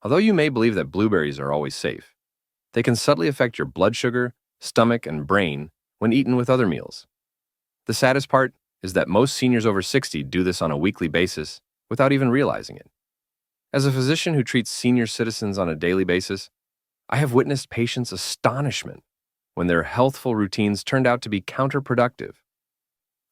Although you may believe that blueberries are always safe, they can subtly affect your blood sugar, stomach, and brain when eaten with other meals. The saddest part is that most seniors over 60 do this on a weekly basis without even realizing it. As a physician who treats senior citizens on a daily basis, I have witnessed patients' astonishment when their healthful routines turned out to be counterproductive.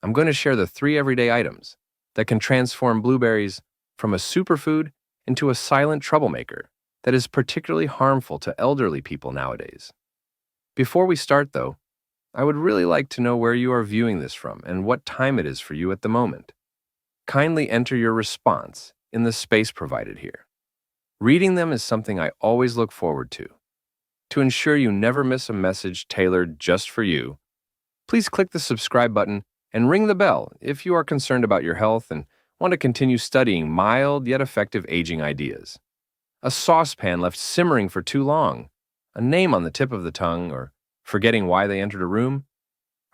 I'm going to share the 3 everyday items that can transform blueberries from a superfood into a silent troublemaker that is particularly harmful to elderly people nowadays. Before we start, though, I would really like to know where you are viewing this from and what time it is for you at the moment. Kindly enter your response in the space provided here. Reading them is something I always look forward to. To ensure you never miss a message tailored just for you, please click the subscribe button and ring the bell if you are concerned about your health and want to continue studying mild yet effective aging ideas. A saucepan left simmering for too long, a name on the tip of the tongue, or forgetting why they entered a room,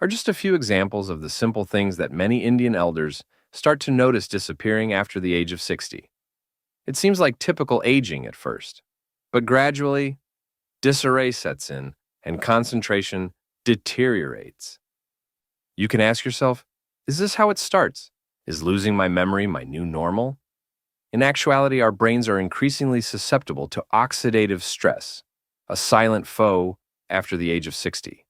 are just a few examples of the simple things that many Indian elders start to notice disappearing after the age of 60. It seems like typical aging at first, but gradually, disarray sets in and concentration deteriorates. You can ask yourself, is this how it starts? Is losing my memory my new normal? In actuality, our brains are increasingly susceptible to oxidative stress, a silent foe after the age of 60.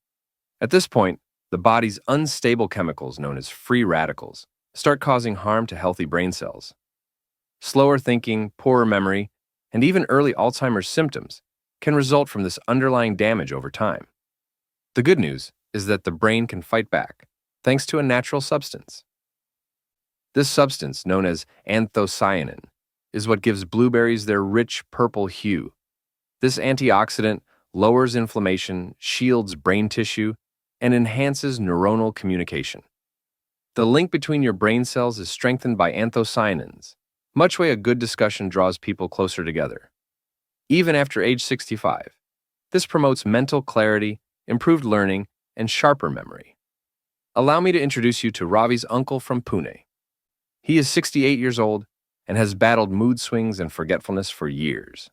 At this point, the body's unstable chemicals, known as free radicals, start causing harm to healthy brain cells. Slower thinking, poorer memory, and even early Alzheimer's symptoms can result from this underlying damage over time. The good news is that the brain can fight back, thanks to a natural substance. This substance, known as anthocyanin, is what gives blueberries their rich purple hue. This antioxidant lowers inflammation, shields brain tissue, and enhances neuronal communication. The link between your brain cells is strengthened by anthocyanins, much way a good discussion draws people closer together. Even after age 65, this promotes mental clarity, improved learning, and sharper memory. Allow me to introduce you to Ravi's uncle from Pune. He is 68 years old and has battled mood swings and forgetfulness for years.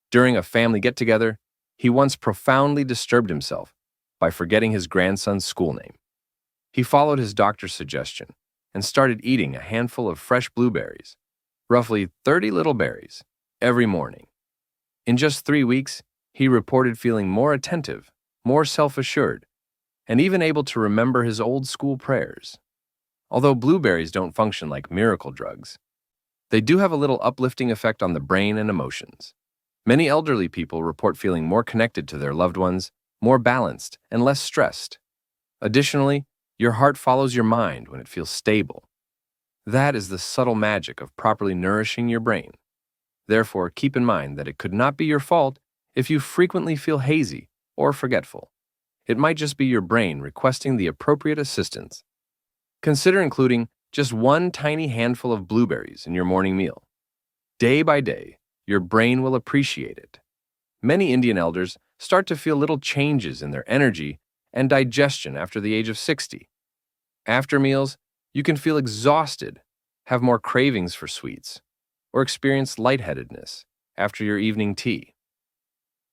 During a family get-together, he once profoundly disturbed himself by forgetting his grandson's school name. He followed his doctor's suggestion and started eating a handful of fresh blueberries, roughly 30 little berries, every morning. In just 3 weeks, he reported feeling more attentive, more self-assured, and even able to remember his old school prayers. Although blueberries don't function like miracle drugs, they do have a little uplifting effect on the brain and emotions. Many elderly people report feeling more connected to their loved ones, more balanced, and less stressed. Additionally, your heart follows your mind when it feels stable. That is the subtle magic of properly nourishing your brain. Therefore, keep in mind that it could not be your fault if you frequently feel hazy or forgetful. It might just be your brain requesting the appropriate assistance. Consider including just one tiny handful of blueberries in your morning meal. Day by day, your brain will appreciate it. Many Indian elders start to feel little changes in their energy and digestion after the age of 60. After meals, you can feel exhausted, have more cravings for sweets, or experience lightheadedness after your evening tea.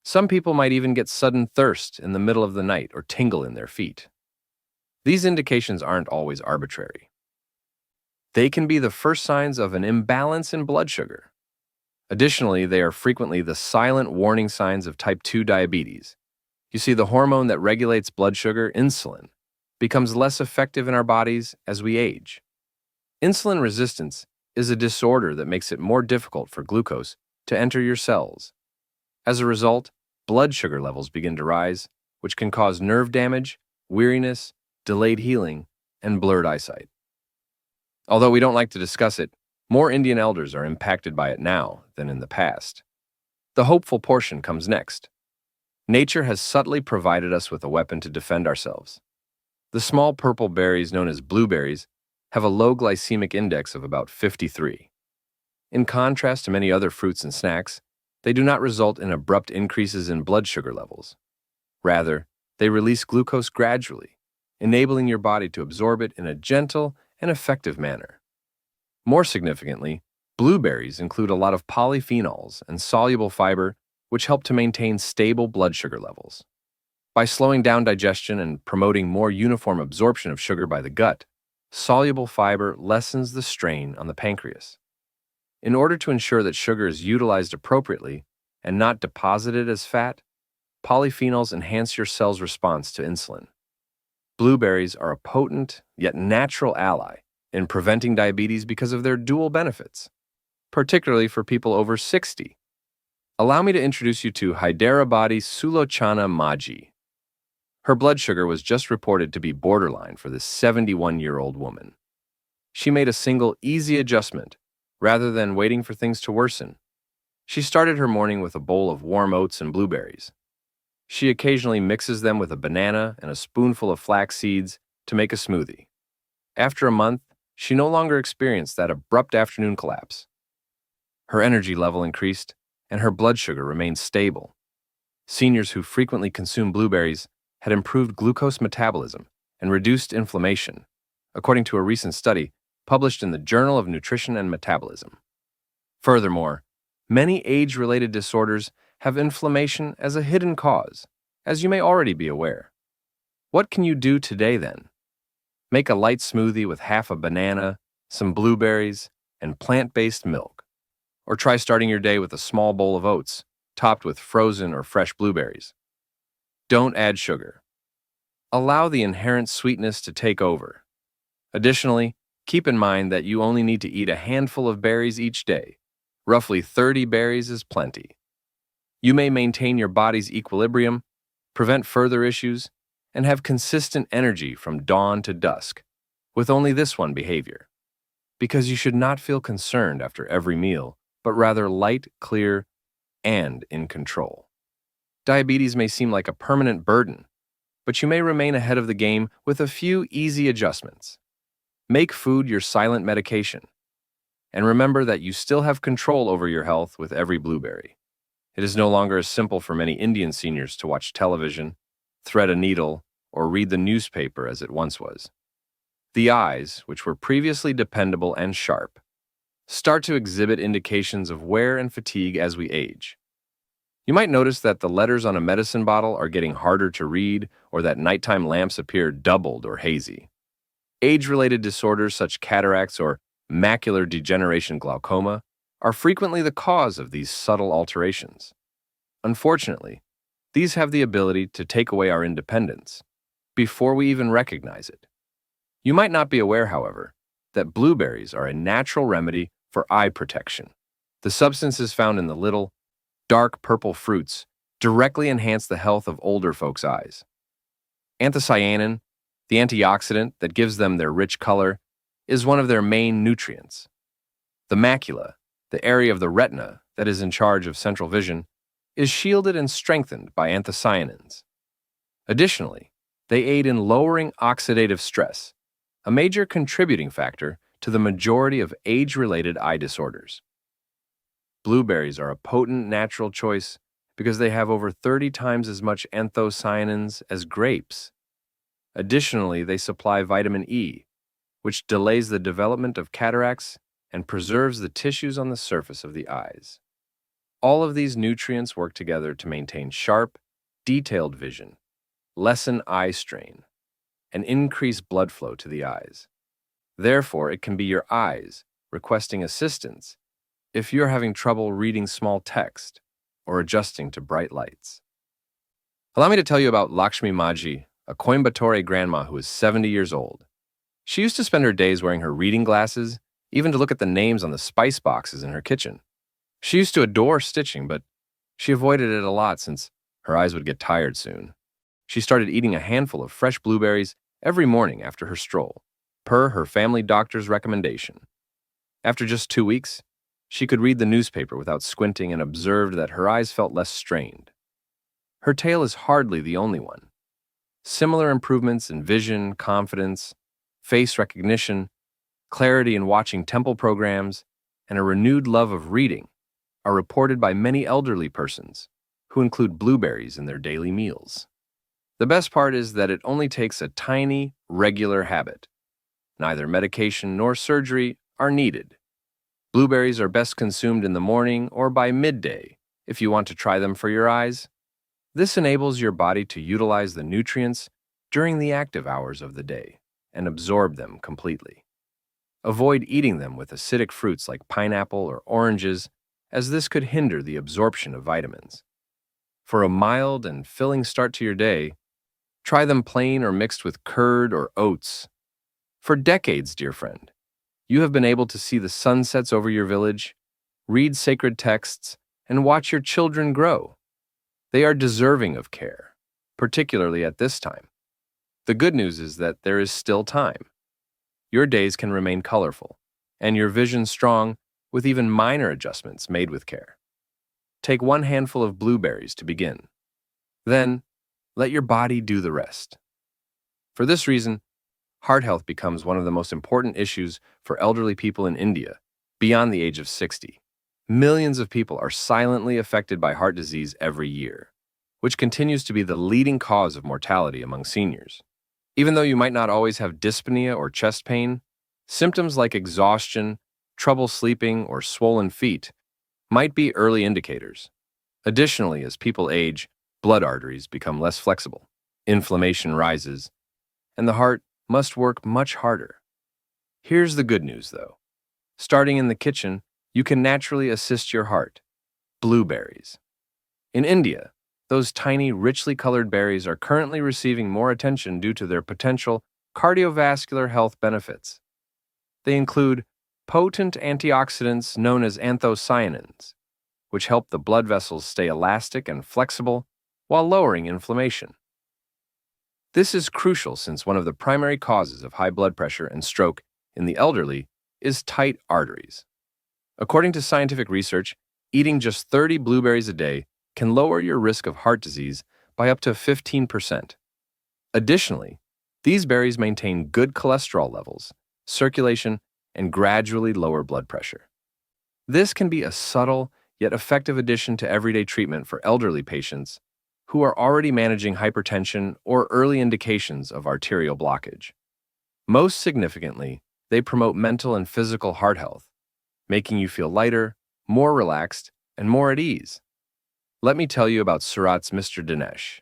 Some people might even get sudden thirst in the middle of the night or tingle in their feet. These indications aren't always arbitrary. They can be the first signs of an imbalance in blood sugar. Additionally, they are frequently the silent warning signs of type 2 diabetes. You see, the hormone that regulates blood sugar, insulin, becomes less effective in our bodies as we age. Insulin resistance is a disorder that makes it more difficult for glucose to enter your cells. As a result, blood sugar levels begin to rise, which can cause nerve damage, weariness, delayed healing, and blurred eyesight. Although we don't like to discuss it, more Indian elders are impacted by it now than in the past. The hopeful portion comes next. Nature has subtly provided us with a weapon to defend ourselves. The small purple berries known as blueberries have a low glycemic index of about 53. In contrast to many other fruits and snacks, they do not result in abrupt increases in blood sugar levels. Rather, they release glucose gradually, enabling your body to absorb it in a gentle and effective manner. More significantly, Blueberries include a lot of polyphenols and soluble fiber, which help to maintain stable blood sugar levels. By slowing down digestion and promoting more uniform absorption of sugar by the gut, soluble fiber lessens the strain on the pancreas. In order to ensure that sugar is utilized appropriately and not deposited as fat, polyphenols enhance your cell's response to insulin. Blueberries are a potent yet natural ally in preventing diabetes because of their dual benefits, particularly for people over 60. Allow me to introduce you to Hyderabadi Sulochana Maji. Her blood sugar was just reported to be borderline for this 71-year-old woman. She made a single easy adjustment rather than waiting for things to worsen. She started her morning with a bowl of warm oats and blueberries. She occasionally mixes them with a banana and a spoonful of flax seeds to make a smoothie. After a month, she no longer experienced that abrupt afternoon collapse. Her energy level increased, and her blood sugar remained stable. Seniors who frequently consume blueberries had improved glucose metabolism and reduced inflammation, according to a recent study published in the Journal of Nutrition and Metabolism. Furthermore, many age-related disorders have inflammation as a hidden cause, as you may already be aware. What can you do today then? Make a light smoothie with half a banana, some blueberries, and plant-based milk. Or try starting your day with a small bowl of oats, topped with frozen or fresh blueberries. Don't add sugar. Allow the inherent sweetness to take over. Additionally, keep in mind that you only need to eat a handful of berries each day. Roughly 30 berries is plenty. You may maintain your body's equilibrium, prevent further issues, and have consistent energy from dawn to dusk with only this one behavior. Because you should not feel concerned after every meal, but rather light, clear, and in control. Diabetes may seem like a permanent burden, but you may remain ahead of the game with a few easy adjustments. Make food your silent medication, and remember that you still have control over your health with every blueberry. It is no longer as simple for many Indian seniors to watch television, thread a needle, or read the newspaper as it once was. The eyes, which were previously dependable and sharp, start to exhibit indications of wear and fatigue as we age. You might notice that the letters on a medicine bottle are getting harder to read, or that nighttime lamps appear doubled or hazy. Age-related disorders such as cataracts or macular degeneration glaucoma are frequently the cause of these subtle alterations. Unfortunately, these have the ability to take away our independence before we even recognize it. You might not be aware, however, that blueberries are a natural remedy for eye protection. The substances found in the little, dark purple fruits directly enhance the health of older folks' eyes. Anthocyanin, the antioxidant that gives them their rich color, is one of their main nutrients. The macula, the area of the retina that is in charge of central vision, is shielded and strengthened by anthocyanins. Additionally, they aid in lowering oxidative stress, a major contributing factor to the majority of age-related eye disorders. Blueberries are a potent natural choice because they have over 30 times as much anthocyanins as grapes. Additionally, they supply vitamin E, which delays the development of cataracts and preserves the tissues on the surface of the eyes. All of these nutrients work together to maintain sharp, detailed vision, lessen eye strain, and increase blood flow to the eyes. Therefore, it can be your eyes requesting assistance if you're having trouble reading small text or adjusting to bright lights. Allow me to tell you about Lakshmi Maji, a Coimbatore grandma who is 70 years old. She used to spend her days wearing her reading glasses, even to look at the names on the spice boxes in her kitchen. She used to adore stitching, but she avoided it a lot since her eyes would get tired soon. She started eating a handful of fresh blueberries every morning after her stroll, per her family doctor's recommendation. After just 2 weeks, she could read the newspaper without squinting and observed that her eyes felt less strained. Her tale is hardly the only one. Similar improvements in vision, confidence, face recognition, clarity in watching temple programs, and a renewed love of reading are reported by many elderly persons who include blueberries in their daily meals. The best part is that it only takes a tiny, regular habit. Neither medication nor surgery are needed. Blueberries are best consumed in the morning or by midday if you want to try them for your eyes. This enables your body to utilize the nutrients during the active hours of the day and absorb them completely. Avoid eating them with acidic fruits like pineapple or oranges, as this could hinder the absorption of vitamins. For a mild and filling start to your day, try them plain or mixed with curd or oats. For decades, dear friend, you have been able to see the sunsets over your village, read sacred texts, and watch your children grow. They are deserving of care, particularly at this time. The good news is that there is still time. Your days can remain colorful, and your vision strong with even minor adjustments made with care. Take one handful of blueberries to begin. Then, let your body do the rest. For this reason, heart health becomes one of the most important issues for elderly people in India, beyond the age of 60. Millions of people are silently affected by heart disease every year, which continues to be the leading cause of mortality among seniors. Even though you might not always have dyspnea or chest pain, symptoms like exhaustion, trouble sleeping, or swollen feet might be early indicators. Additionally, as people age, blood arteries become less flexible, inflammation rises, and the heart must work much harder. Here's the good news, though. Starting in the kitchen, you can naturally assist your heart. Blueberries. In India, those tiny, richly colored berries are currently receiving more attention due to their potential cardiovascular health benefits. They include potent antioxidants known as anthocyanins, which help the blood vessels stay elastic and flexible while lowering inflammation. This is crucial since one of the primary causes of high blood pressure and stroke in the elderly is tight arteries. According to scientific research, eating just 30 blueberries a day can lower your risk of heart disease by up to 15%. Additionally, these berries maintain good cholesterol levels, circulation, and gradually lower blood pressure. This can be a subtle yet effective addition to everyday treatment for elderly patients who are already managing hypertension or early indications of arterial blockage. Most significantly, they promote mental and physical heart health, making you feel lighter, more relaxed, and more at ease. Let me tell you about Surat's Mr. Dinesh.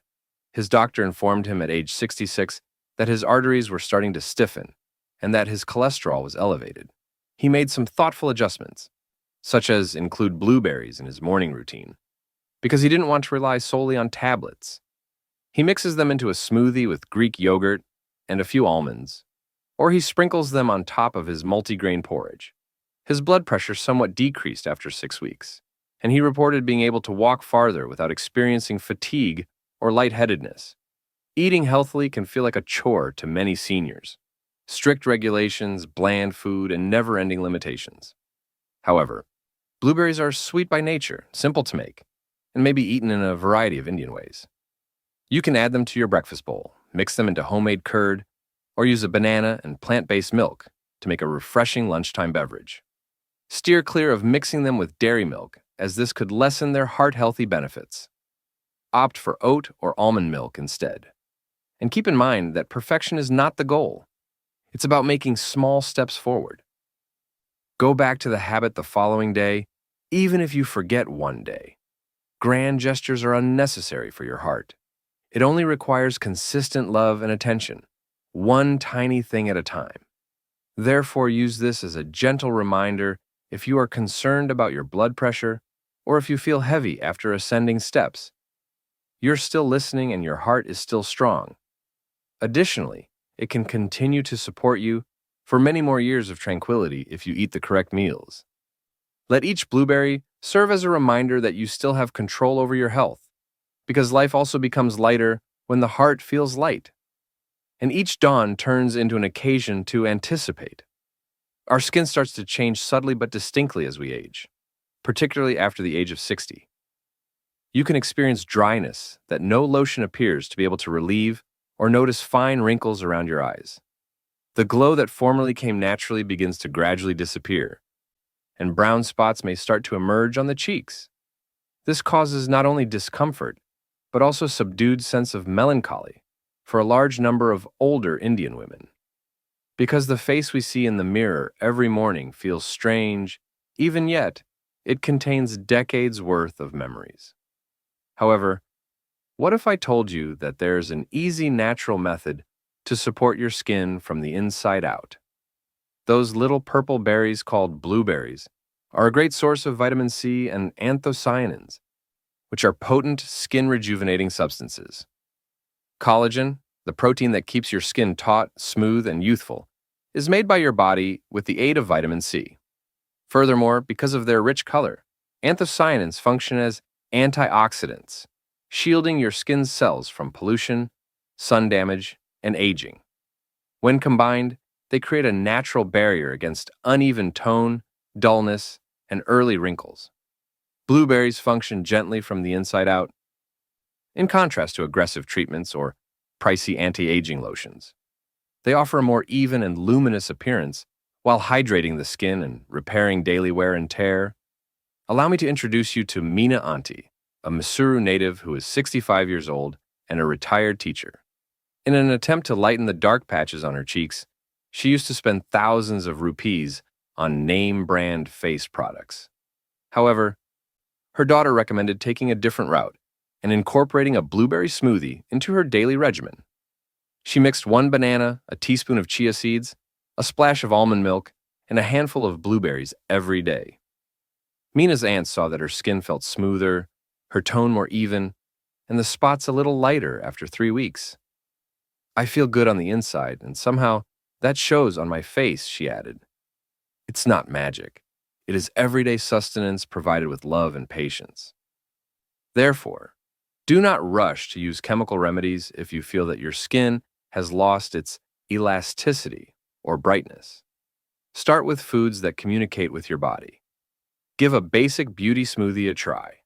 His doctor informed him at age 66 that his arteries were starting to stiffen and that his cholesterol was elevated. He made some thoughtful adjustments, such as include blueberries in his morning routine, because he didn't want to rely solely on tablets. He mixes them into a smoothie with Greek yogurt and a few almonds, or he sprinkles them on top of his multigrain porridge. His blood pressure somewhat decreased after 6 weeks, and he reported being able to walk farther without experiencing fatigue or lightheadedness. Eating healthily can feel like a chore to many seniors. Strict regulations, bland food, and never-ending limitations. However, blueberries are sweet by nature, simple to make, and may be eaten in a variety of Indian ways. You can add them to your breakfast bowl, mix them into homemade curd, or use a banana and plant-based milk to make a refreshing lunchtime beverage. Steer clear of mixing them with dairy milk, as this could lessen their heart-healthy benefits. Opt for oat or almond milk instead. And keep in mind that perfection is not the goal. It's about making small steps forward. Go back to the habit the following day, even if you forget one day. Grand gestures are unnecessary for your heart. It only requires consistent love and attention, one tiny thing at a time. Therefore, use this as a gentle reminder if you are concerned about your blood pressure or if you feel heavy after ascending steps. You're still listening and your heart is still strong. Additionally, it can continue to support you for many more years of tranquility if you eat the correct meals. Let each blueberry serve as a reminder that you still have control over your health, because life also becomes lighter when the heart feels light. And each dawn turns into an occasion to anticipate. Our skin starts to change subtly but distinctly as we age, particularly after the age of 60. You can experience dryness that no lotion appears to be able to relieve or notice fine wrinkles around your eyes. The glow that formerly came naturally begins to gradually disappear, and brown spots may start to emerge on the cheeks. This causes not only discomfort, but also subdued sense of melancholy for a large number of older Indian women. Because the face we see in the mirror every morning feels strange Even yet, it contains decades worth of memories. However, what if I told you that there's an easy natural method to support your skin from the inside out? Those little purple berries called blueberries are a great source of vitamin C and anthocyanins, which are potent skin rejuvenating substances. Collagen, the protein that keeps your skin taut, smooth, and youthful, is made by your body with the aid of vitamin C. Furthermore, because of their rich color, anthocyanins function as antioxidants, shielding your skin's cells from pollution, sun damage, and aging. When combined, they create a natural barrier against uneven tone, dullness, and early wrinkles. Blueberries function gently from the inside out, in contrast to aggressive treatments or pricey anti-aging lotions. They offer a more even and luminous appearance while hydrating the skin and repairing daily wear and tear. Allow me to introduce you to Meena Auntie, a Mysuru native who is 65 years old and a retired teacher. In an attempt to lighten the dark patches on her cheeks, she used to spend thousands of rupees on name-brand face products. However, her daughter recommended taking a different route and incorporating a blueberry smoothie into her daily regimen. She mixed 1 banana, a teaspoon of chia seeds, a splash of almond milk, and a handful of blueberries every day. Meena's aunt saw that her skin felt smoother, her tone more even, and the spots a little lighter after 3 weeks. "I feel good on the inside, and somehow that shows on my face," she added. It's not magic. It is everyday sustenance provided with love and patience. Therefore, do not rush to use chemical remedies if you feel that your skin has lost its elasticity or brightness. Start with foods that communicate with your body. Give a basic beauty smoothie a try.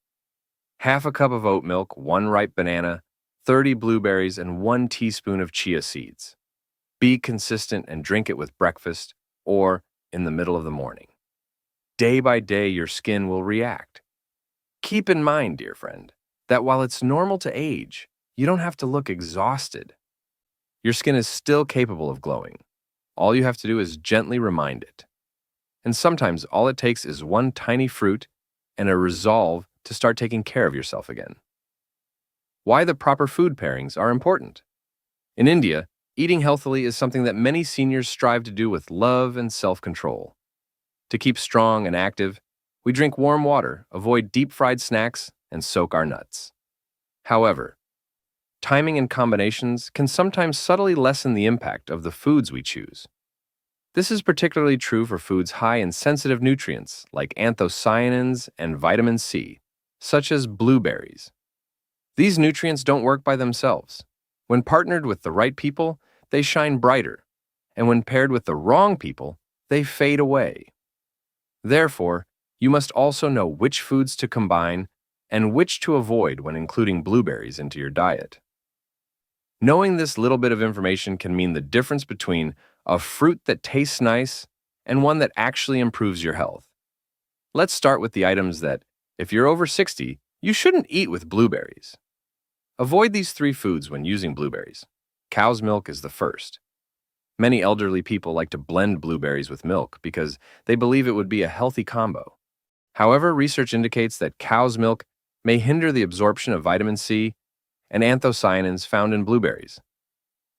Half a cup of oat milk, 1 ripe banana, 30 blueberries, and 1 teaspoon of chia seeds. Be consistent and drink it with breakfast or in the middle of the morning. Day by day, your skin will react. Keep in mind, dear friend, that while it's normal to age, you don't have to look exhausted. Your skin is still capable of glowing. All you have to do is gently remind it. And sometimes all it takes is 1 tiny fruit and a resolve to start taking care of yourself again. Why the proper food pairings are important. In India, eating healthily is something that many seniors strive to do with love and self-control. To keep strong and active, we drink warm water, avoid deep-fried snacks, and soak our nuts. However, timing and combinations can sometimes subtly lessen the impact of the foods we choose. This is particularly true for foods high in sensitive nutrients like anthocyanins and vitamin C, such as blueberries. These nutrients don't work by themselves. When partnered with the right people, they shine brighter, and when paired with the wrong people, they fade away. Therefore, you must also know which foods to combine and which to avoid when including blueberries into your diet. Knowing this little bit of information can mean the difference between a fruit that tastes nice and one that actually improves your health. Let's start with the items that, if you're over 60, you shouldn't eat with blueberries. Avoid these 3 foods when using blueberries. Cow's milk is the first. Many elderly people like to blend blueberries with milk because they believe it would be a healthy combo. However, research indicates that cow's milk may hinder the absorption of vitamin C and anthocyanins found in blueberries.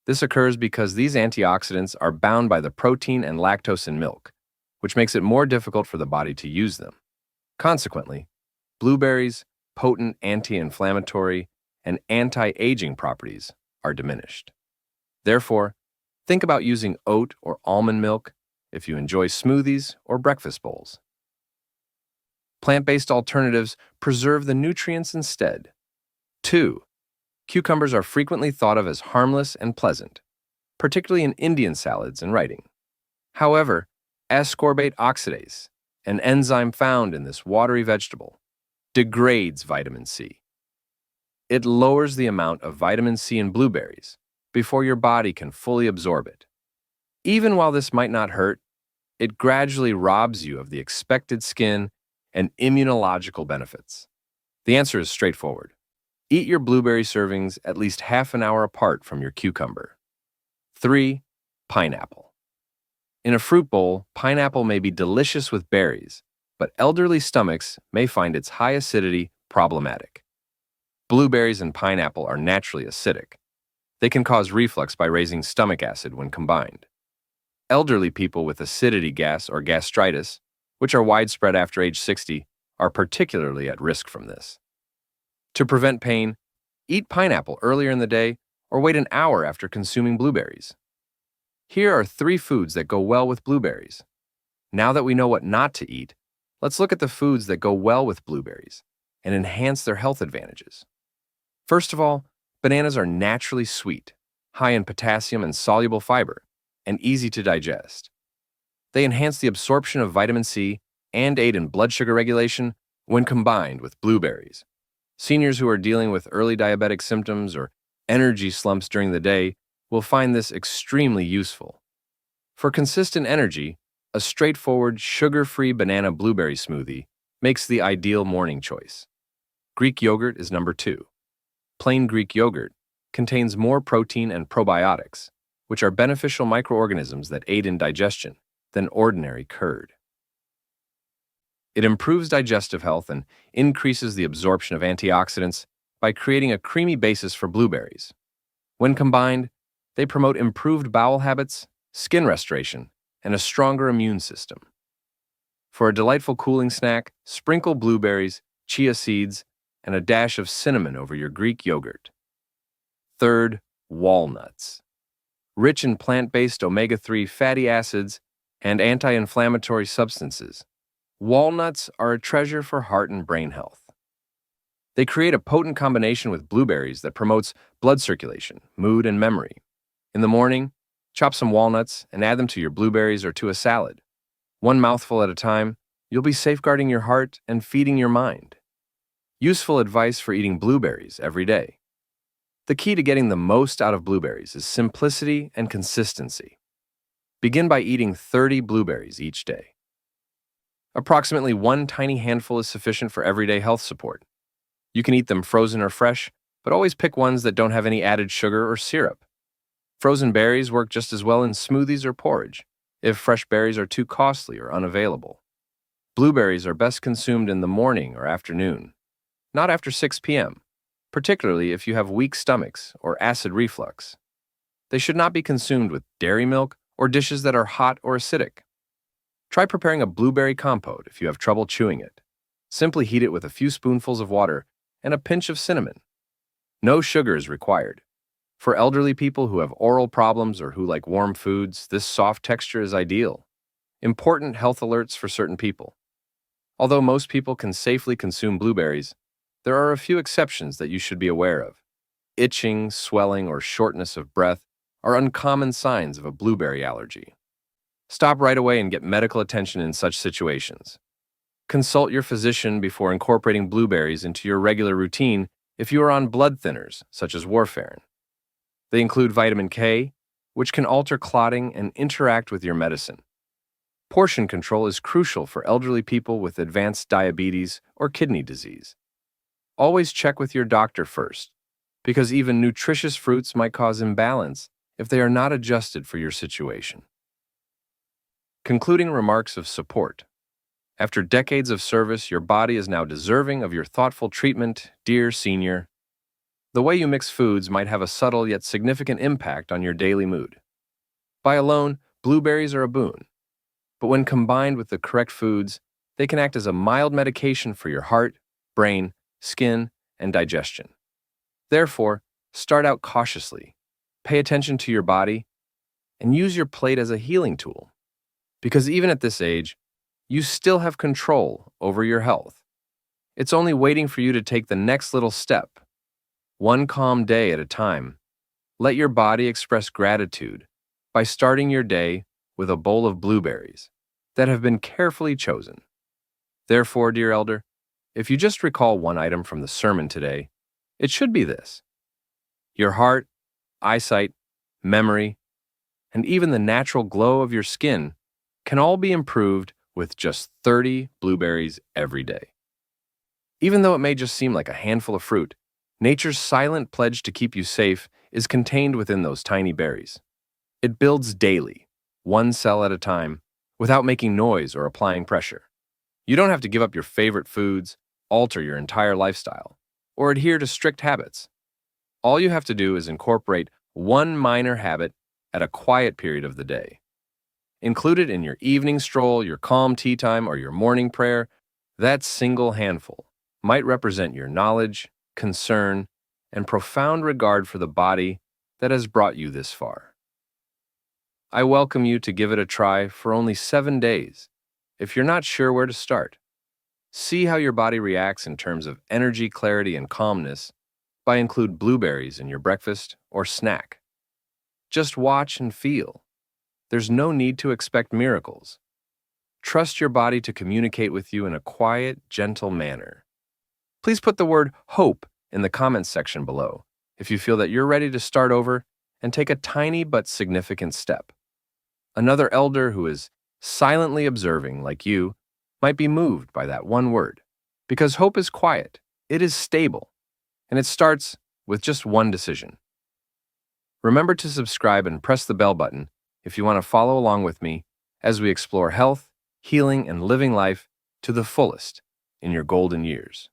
This occurs because these antioxidants are bound by the protein and lactose in milk, which makes it more difficult for the body to use them. Consequently, blueberries' potent anti-inflammatory and anti-aging properties are diminished. Therefore, think about using oat or almond milk if you enjoy smoothies or breakfast bowls. Plant-based alternatives preserve the nutrients instead. 2. Cucumbers are frequently thought of as harmless and pleasant, particularly in Indian salads and writing. However, ascorbate oxidase, an enzyme found in this watery vegetable, degrades vitamin C. It lowers the amount of vitamin C in blueberries before your body can fully absorb it. Even while this might not hurt, it gradually robs you of the expected skin and immunological benefits. The answer is straightforward. Eat your blueberry servings at least half an hour apart from your cucumber. 3. Pineapple. In a fruit bowl, pineapple may be delicious with berries, but elderly stomachs may find its high acidity problematic. Blueberries and pineapple are naturally acidic. They can cause reflux by raising stomach acid when combined. Elderly people with acidity gas or gastritis, which are widespread after age 60, are particularly at risk from this. To prevent pain, eat pineapple earlier in the day or wait an hour after consuming blueberries. Here are 3 foods that go well with blueberries. Now that we know what not to eat, let's look at the foods that go well with blueberries and enhance their health advantages. First of all, bananas are naturally sweet, high in potassium and soluble fiber, and easy to digest. They enhance the absorption of vitamin C and aid in blood sugar regulation when combined with blueberries. Seniors who are dealing with early diabetic symptoms or energy slumps during the day will find this extremely useful. For consistent energy, a straightforward, sugar-free banana blueberry smoothie makes the ideal morning choice. Greek yogurt is number 2. Plain Greek yogurt contains more protein and probiotics, which are beneficial microorganisms that aid in digestion, than ordinary curd. It improves digestive health and increases the absorption of antioxidants by creating a creamy basis for blueberries. When combined, they promote improved bowel habits, skin restoration, and a stronger immune system. For a delightful cooling snack, sprinkle blueberries, chia seeds, and a dash of cinnamon over your Greek yogurt. Third, walnuts. Rich in plant-based omega-3 fatty acids and anti-inflammatory substances, walnuts are a treasure for heart and brain health. They create a potent combination with blueberries that promotes blood circulation, mood, and memory. In the morning, chop some walnuts and add them to your blueberries or to a salad. One mouthful at a time, you'll be safeguarding your heart and feeding your mind. Useful advice for eating blueberries every day. The key to getting the most out of blueberries is simplicity and consistency. Begin by eating 30 blueberries each day. Approximately 1 tiny handful is sufficient for everyday health support. You can eat them frozen or fresh, but always pick ones that don't have any added sugar or syrup. Frozen berries work just as well in smoothies or porridge, if fresh berries are too costly or unavailable. Blueberries are best consumed in the morning or afternoon, not after 6 p.m., particularly if you have weak stomachs or acid reflux. They should not be consumed with dairy milk or dishes that are hot or acidic. Try preparing a blueberry compote if you have trouble chewing it. Simply heat it with a few spoonfuls of water and a pinch of cinnamon. No sugar is required. For elderly people who have oral problems or who like warm foods, this soft texture is ideal. Important health alerts for certain people. Although most people can safely consume blueberries, there are a few exceptions that you should be aware of. Itching, swelling, or shortness of breath are uncommon signs of a blueberry allergy. Stop right away and get medical attention in such situations. Consult your physician before incorporating blueberries into your regular routine if you are on blood thinners, such as warfarin. They include vitamin K, which can alter clotting and interact with your medicine. Portion control is crucial for elderly people with advanced diabetes or kidney disease. Always check with your doctor first, because even nutritious fruits might cause imbalance if they are not adjusted for your situation. Concluding remarks of support. After decades of service, your body is now deserving of your thoughtful treatment, dear senior. The way you mix foods might have a subtle yet significant impact on your daily mood. By alone, blueberries are a boon, but when combined with the correct foods, they can act as a mild medication for your heart, brain, skin, and digestion. Therefore, start out cautiously, pay attention to your body, and use your plate as a healing tool. Because even at this age, you still have control over your health. It's only waiting for you to take the next little step. One calm day at a time, let your body express gratitude by starting your day with a bowl of blueberries that have been carefully chosen. Therefore, dear elder, if you just recall one item from the sermon today, it should be this: your heart, eyesight, memory, and even the natural glow of your skin can all be improved with just 30 blueberries every day. Even though it may just seem like a handful of fruit, nature's silent pledge to keep you safe is contained within those tiny berries. It builds daily, one cell at a time, without making noise or applying pressure. You don't have to give up your favorite foods, alter your entire lifestyle, or adhere to strict habits. All you have to do is incorporate one minor habit at a quiet period of the day. Include it in your evening stroll, your calm tea time, or your morning prayer. That single handful might represent your knowledge, concern, and profound regard for the body that has brought you this far. I welcome you to give it a try for only 7 days. If you're not sure where to start, see how your body reacts in terms of energy, clarity, and calmness by include blueberries in your breakfast or snack. Just watch and feel. There's no need to expect miracles. Trust your body to communicate with you in a quiet, gentle manner. Please put the word hope in the comments section below if you feel that you're ready to start over and take a tiny but significant step. Another elder who is silently observing, like you, might be moved by that one word. Because hope is quiet, it is stable, and it starts with just one decision. Remember to subscribe and press the bell button if you want to follow along with me as we explore health, healing, and living life to the fullest in your golden years.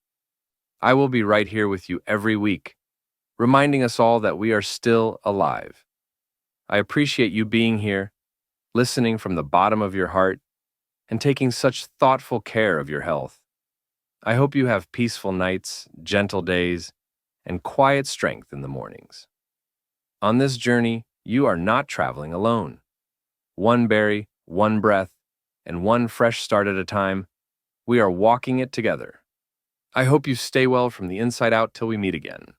I will be right here with you every week, reminding us all that we are still alive. I appreciate you being here, listening from the bottom of your heart, and taking such thoughtful care of your health. I hope you have peaceful nights, gentle days, and quiet strength in the mornings. On this journey, you are not traveling alone. One berry, one breath, and one fresh start at a time, we are walking it together. I hope you stay well from the inside out till we meet again.